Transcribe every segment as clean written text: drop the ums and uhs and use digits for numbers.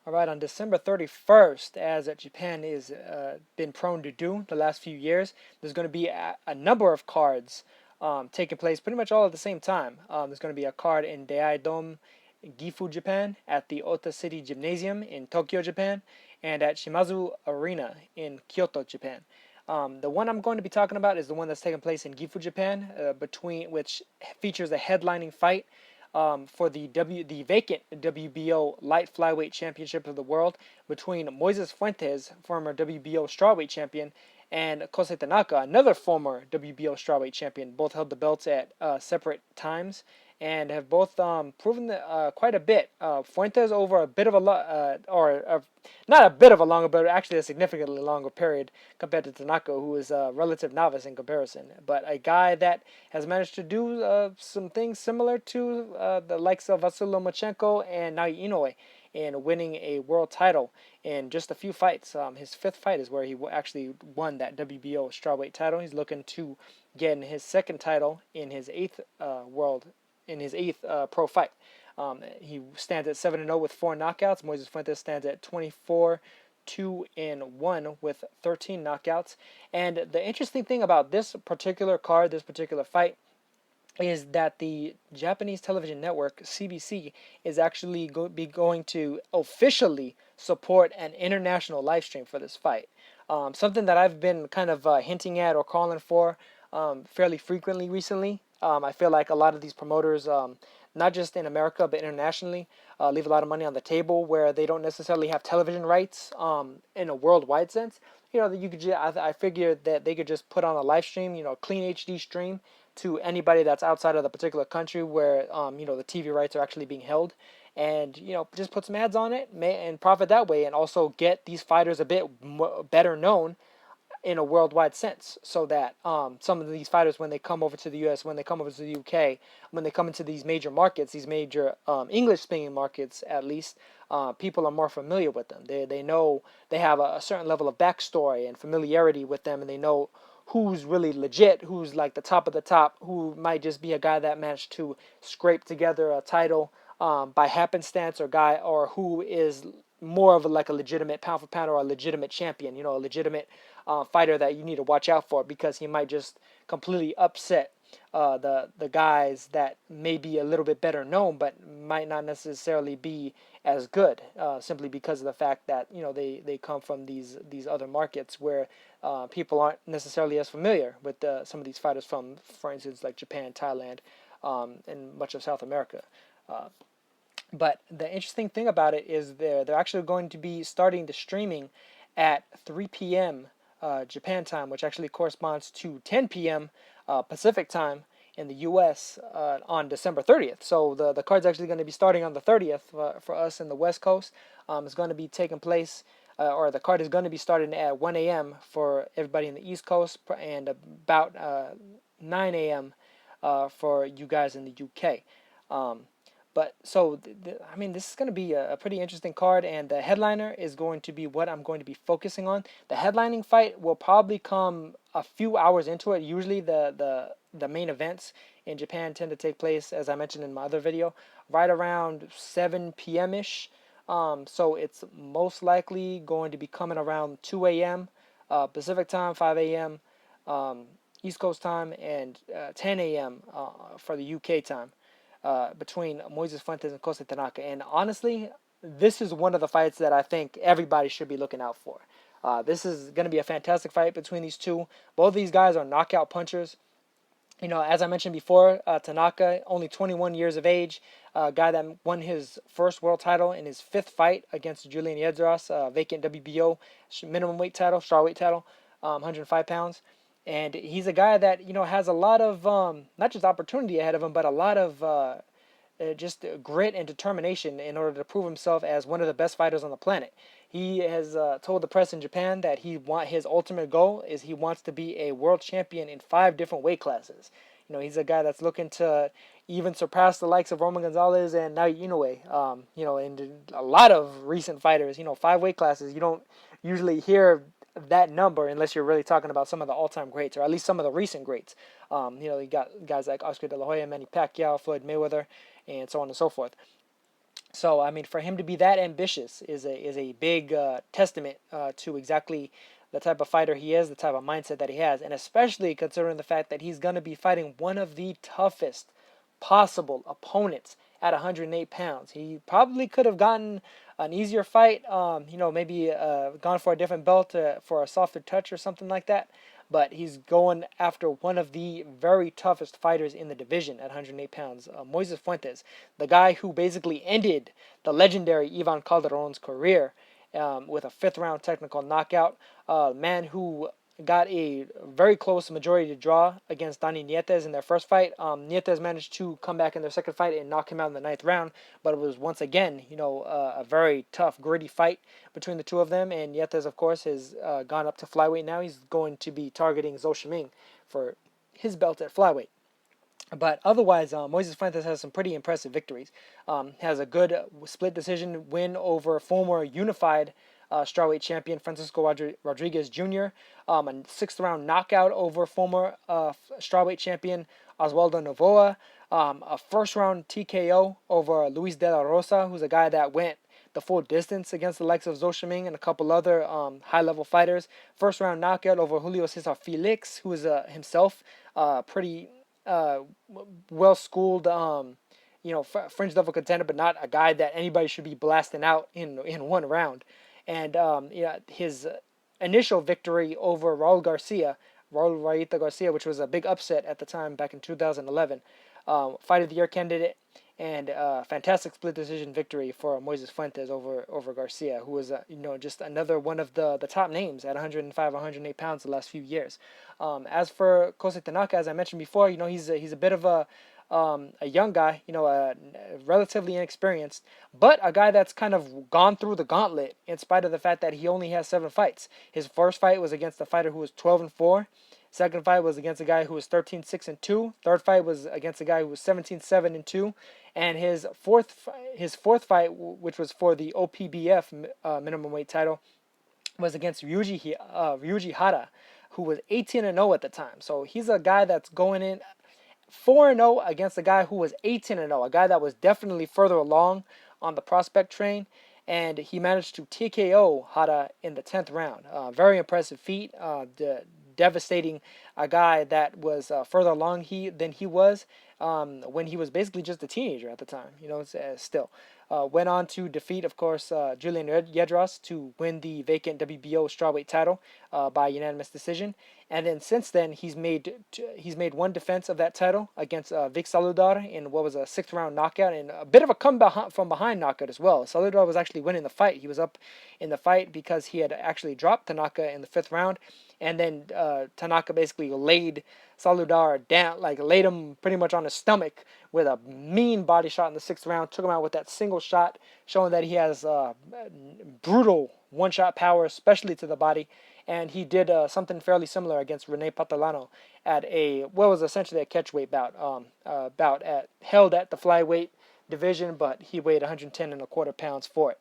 All right, on December 31st, as Japan is been prone to do the last few years, there's going to be a number of cards taking place pretty much all at the same time. There's going to be a card in Dome, Gifu, Japan, at the Ota City Gymnasium in Tokyo, Japan, and at Shimazu Arena in Kyoto, Japan. The one I'm going to be talking about is the one that's taking place in Gifu, Japan, between which features a headlining fight for the vacant WBO light flyweight championship of the world between Moises Fuentes, former WBO strawweight champion, and Kosei Tanaka, another former WBO strawweight champion. Both held the belts at separate times and have both proven quite a bit. Fuentes over a bit of not a bit of a longer, but actually a significantly longer period compared to Tanaka, who is a relative novice in comparison. But a guy that has managed to do some things similar to the likes of Vasyl Lomachenko and Naoya Inoue in winning a world title in just a few fights. His fifth fight is where he actually won that WBO strawweight title. He's looking to get his second title in his eighth pro fight. He stands at 7-0 with 4 knockouts. Moises Fuentes stands at 24 2-1 with 13 knockouts. And the interesting thing about this particular card, this particular fight, is that the Japanese television network CBC is actually going to officially support an international live stream for this fight. Something that I've been kind of hinting at or calling for fairly frequently recently. I feel like a lot of these promoters, not just in America but internationally, leave a lot of money on the table where they don't necessarily have television rights in a worldwide sense. You know, you could I figured that they could just put on a live stream, a clean HD stream to anybody that's outside of the particular country where the TV rights are actually being held, and just put some ads on it and profit that way, and also get these fighters a bit better known in a worldwide sense, so that some of these fighters, when they come over to the U.S., when they come over to the U.K., when they come into these major markets, these major English-speaking markets at least, people are more familiar with them. They know they have a certain level of backstory and familiarity with them, and they know who's really legit, who's like the top of the top, who might just be a guy that managed to scrape together a title by happenstance, or who is more of like a legitimate pound for pound or a legitimate champion, a legitimate fighter that you need to watch out for, because he might just completely upset the guys that may be a little bit better known but might not necessarily be as good, simply because of the fact that they come from these other markets where people aren't necessarily as familiar with some of these fighters from, for instance, like Japan, Thailand, and much of South America. Uh, but the interesting thing about it is they're actually going to be starting the streaming at 3 p.m. Japan time, which actually corresponds to 10 p.m. Pacific time in the U.S. On December 30th. So the card's actually going to be starting on the 30th for us in the West Coast. It's going to be taking place, or the card is going to be starting at 1 a.m. for everybody in the East Coast, and about 9 a.m. For you guys in the UK. But so, I mean, this is going to be a pretty interesting card, and the headliner is going to be what I'm going to be focusing on. The headlining fight will probably come a few hours into it. Usually, the main events in Japan tend to take place, as I mentioned in my other video, right around 7 p.m. ish. So it's most likely going to be coming around 2 a.m. Pacific time, 5 a.m. East Coast time, and 10 a.m. For the UK time. Between Moises Fuentes and Kosei Tanaka. And honestly, this is one of the fights that I think everybody should be looking out for. This is going to be a fantastic fight between these two. Both of these guys are knockout punchers. As I mentioned before, Tanaka, only 21 years of age, guy that won his first world title in his fifth fight against Julian Yedras, vacant WBO minimum weight title, strawweight title, 105 pounds. And he's a guy that has a lot of not just opportunity ahead of him, but a lot of just grit and determination in order to prove himself as one of the best fighters on the planet. He has told the press in Japan that his ultimate goal is he wants to be a world champion in 5 different weight classes. He's a guy that's looking to even surpass the likes of Roman Gonzalez and Naoya Inoue. And a lot of recent fighters. 5 weight classes. You don't usually hear that number unless you're really talking about some of the all-time greats, or at least some of the recent greats. You got guys like Oscar De La Hoya, Manny Pacquiao, Floyd Mayweather, and so on and so forth. So I mean, for him to be that ambitious is a big testament to exactly the type of fighter he is, the type of mindset that he has, and especially considering the fact that he's going to be fighting one of the toughest possible opponents at 108 pounds. He probably could have gotten an easier fight, maybe gone for a different belt for a softer touch or something like that. But he's going after one of the very toughest fighters in the division at 108 pounds, Moises Fuentes, the guy who basically ended the legendary Ivan Calderon's career with a fifth round technical knockout. Man who got a very close majority draw against Dani Nietes in their first fight. Nietes managed to come back in their second fight and knock him out in the ninth round, but it was once again, a very tough, gritty fight between the two of them. And Nietes, of course, has gone up to flyweight now. He's going to be targeting Zhou Shiming for his belt at flyweight. But otherwise, Moises Fuentes has some pretty impressive victories. Has a good split decision win over former unified strawweight champion Francisco Rodriguez Jr., a sixth round knockout over former strawweight champion Oswaldo Novoa, a first round TKO over Luis De La Rosa, who's a guy that went the full distance against the likes of Zhou Shiming and a couple other high level fighters. First round knockout over Julio Cesar Felix, who is himself pretty well schooled, fringe level contender, but not a guy that anybody should be blasting out in one round. And his initial victory over Raul Rayita Garcia, which was a big upset at the time back in 2011, Fight of the Year candidate, and fantastic split decision victory for Moises Fuentes over Garcia, who was just another one of the top names at 105, 108 pounds the last few years. As for Kosei Tanaka, as I mentioned before, he's a bit of a young guy, relatively inexperienced, but a guy that's kind of gone through the gauntlet in spite of the fact that he only has 7 fights. His first fight was against a fighter who was 12-4. Second fight was against a guy who was 13-6-2. Third fight was against a guy who was 17-7-2. And his fourth fight, which was for the OPBF minimum weight title, was against Ryuji Hara, who was 18-0 at the time. So he's a guy that's going in 4-0 against a guy who was 18-0, a guy that was definitely further along on the prospect train. And he managed to TKO Hara in the 10th round. Very impressive feat. Devastating a guy that was further along than he was when he was basically just a teenager at the time. Still went on to defeat, of course, Julian Yedros to win the vacant WBO strawweight title by unanimous decision. And then since then, he's made one defense of that title against Vic Saludar in what was a 6th round knockout, and a bit of a come from behind knockout as well. Saludar was actually winning the fight. He was up in the fight because he had actually dropped Tanaka in the 5th round. And then Tanaka basically laid Saludar down, laid him pretty much on his stomach with a mean body shot in the 6th round. Took him out with that single shot, showing that he has brutal one-shot power, especially to the body. And he did something fairly similar against Rene Patalano at what was essentially a catchweight bout, held at the flyweight division, but he weighed 110.25 pounds for it.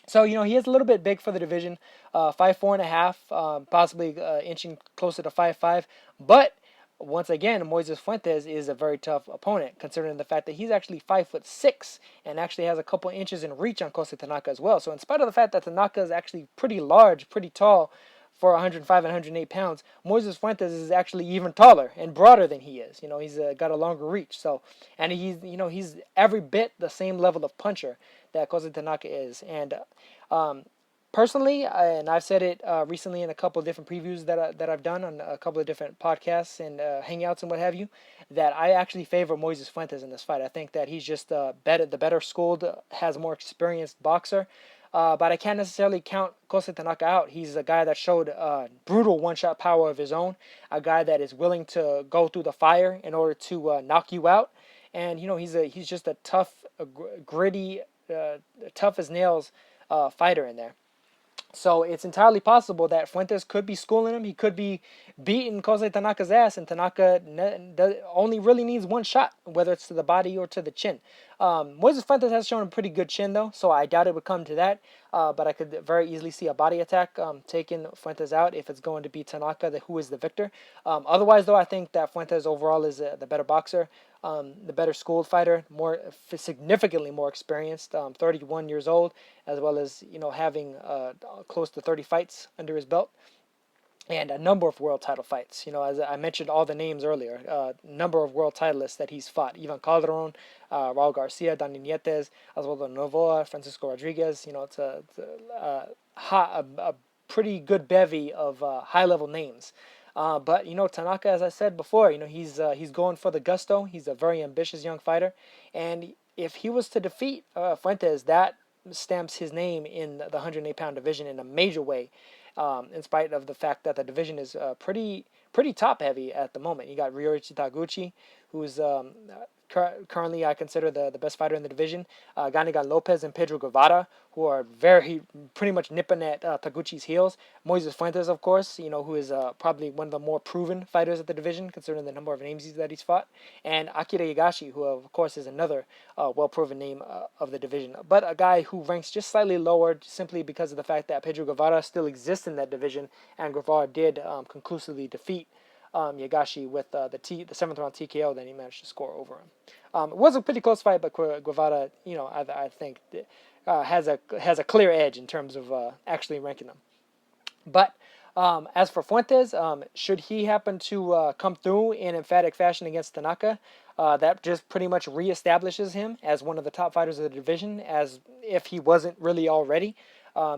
So, he is a little bit big for the division, 5'4.5", possibly inching closer to 5'5". But once again, Moises Fuentes is a very tough opponent, considering the fact that he's actually 5'6" and actually has a couple inches in reach on Kosei Tanaka as well. So in spite of the fact that Tanaka is actually pretty large, pretty tall for 105 and 108 pounds, Moises Fuentes is actually even taller and broader than he is. He's got a longer reach. So, and he's every bit the same level of puncher that Kosei Tanaka is. And personally, and I've said it recently in a couple of different previews that I've done on a couple of different podcasts and hangouts and what have you, that I actually favor Moises Fuentes in this fight. I think that he's just the better schooled, has more experienced boxer. But I can't necessarily count Kosei Tanaka out. He's a guy that showed brutal one-shot power of his own, a guy that is willing to go through the fire in order to knock you out. And he's just a tough, gritty, tough as nails fighter in there. So it's entirely possible that Fuentes could be schooling him. He could be beating Kosei Tanaka's ass, and Tanaka only really needs one shot, whether it's to the body or to the chin. Moises Fuentes has shown a pretty good chin, though, so I doubt it would come to that. But I could very easily see a body attack taking Fuentes out if it's going to be Tanaka, who is the victor. Otherwise, though, I think that Fuentes overall is the better boxer. the better schooled fighter, significantly more experienced, 31 years old, as well as having close to 30 fights under his belt and a number of world title fights. As I mentioned all the names earlier, number of world titleists that he's fought: Ivan Calderon, Raul Garcia, Dani Nietes, Osvaldo Novoa, Francisco Rodriguez. It's a pretty good bevy of high-level names. But Tanaka, as I said before, he's going for the gusto. He's a very ambitious young fighter, and if he was to defeat Fuentes, that stamps his name in the 108-pound division in a major way. In spite of the fact that the division is pretty top heavy at the moment. You got Ryoichi Taguchi, who's currently I consider the best fighter in the division. Ganigan Lopez and Pedro Guevara, who are pretty much nipping at Taguchi's heels. Moises Fuentes, of course, who is probably one of the more proven fighters at the division, considering the number of names that he's fought. And Akira Higashi, who of course is another well-proven name of the division, but a guy who ranks just slightly lower simply because of the fact that Pedro Guevara still exists in that division, and Guevara did conclusively defeat Higashi with the 7th round TKO that he managed to score over him. It was a pretty close fight, but Guevara, I think has a clear edge in terms of actually ranking them. But as for Fuentes, should he happen to come through in emphatic fashion against Tanaka, that just pretty much reestablishes him as one of the top fighters of the division, as if he wasn't really already.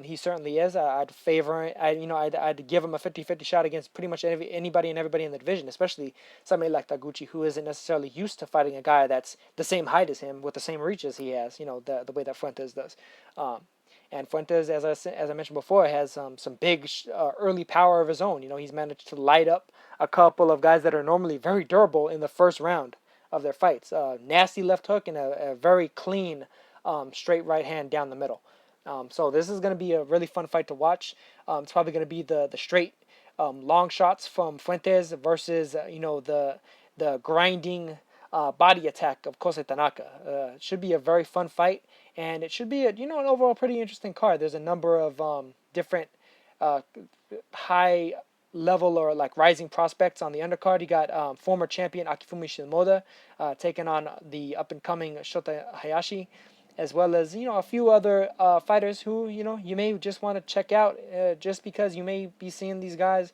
He certainly is. I'd give him a 50-50 shot against pretty much anybody and everybody in the division, especially somebody like Taguchi, who isn't necessarily used to fighting a guy that's the same height as him with the same reach as he has, the way that Fuentes does. And Fuentes, as I mentioned before, has some big early power of his own. He's managed to light up a couple of guys that are normally very durable in the first round of their fights. Nasty left hook and a very clean straight right hand down the middle. So this is going to be a really fun fight to watch. It's probably going to be the straight long shots from Fuentes versus the grinding body attack of Kosei Tanaka. It should be a very fun fight, and it should be an overall pretty interesting card. There's a number of different high level or like rising prospects on the undercard. You got former champion Akifumi Shimoda taking on the up and coming Shota Hayashi, as well as a few other fighters who you may just want to check out, just because you may be seeing these guys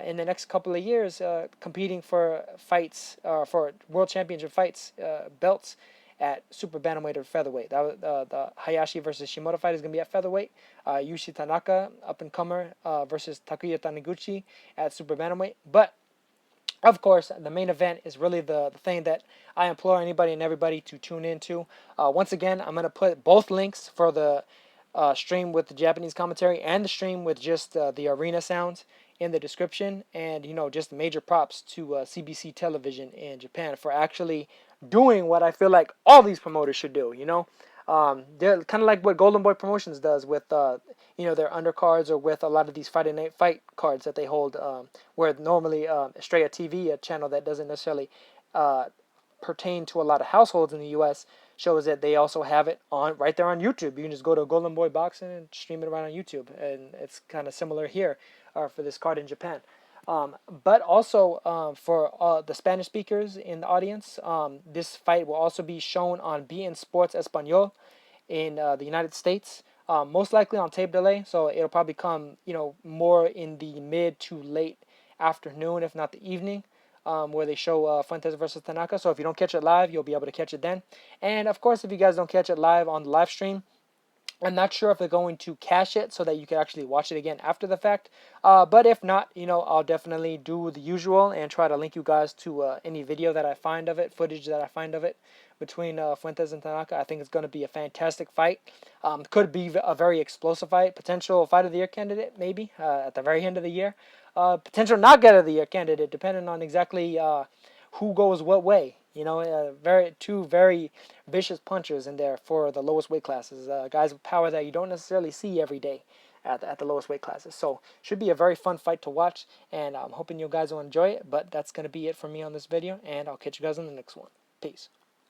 in the next couple of years competing for fights, for world championship fights, belts at super bantamweight or featherweight. The Hayashi versus Shimoda fight is going to be at featherweight. Yushi Tanaka, up and comer, versus Takuya Taniguchi at super bantamweight. But of course, the main event is really the thing that I implore anybody and everybody to tune into. Once again, I'm going to put both links for the stream with the Japanese commentary and the stream with just the arena sounds in the description. And, just major props to CBC Television in Japan for actually doing what I feel like all these promoters should do, They're kind of like what Golden Boy Promotions does with, their undercards, or with a lot of these Friday Night Fight cards that they hold, where normally Estrella TV, a channel that doesn't necessarily pertain to a lot of households in the U.S., shows that they also have it right there on YouTube. You can just go to Golden Boy Boxing and stream it right on YouTube, and it's kind of similar here for this card in Japan. But also for the Spanish speakers in the audience, this fight will also be shown on beIN Sports Espanol in the United States, most likely on tape delay, so it'll probably come more in the mid to late afternoon, if not the evening, where they show Fuentes versus Tanaka. So if you don't catch it live, you'll be able to catch it then. And of course, if you guys don't catch it live on the live stream, I'm not sure if they're going to cache it so that you can actually watch it again after the fact. But if not, I'll definitely do the usual and try to link you guys to any video that I find of it, footage that I find of it between Fuentes and Tanaka. I think it's going to be a fantastic fight. Could be a very explosive fight. Potential Fight of the Year candidate, maybe, at the very end of the year. Potential Knockout of the Year candidate, depending on exactly who goes what way. Two very vicious punchers in there for the lowest weight classes. Guys with power that you don't necessarily see every day at the lowest weight classes. So should be a very fun fight to watch, and I'm hoping you guys will enjoy it. But that's going to be it for me on this video, and I'll catch you guys in the next one. Peace.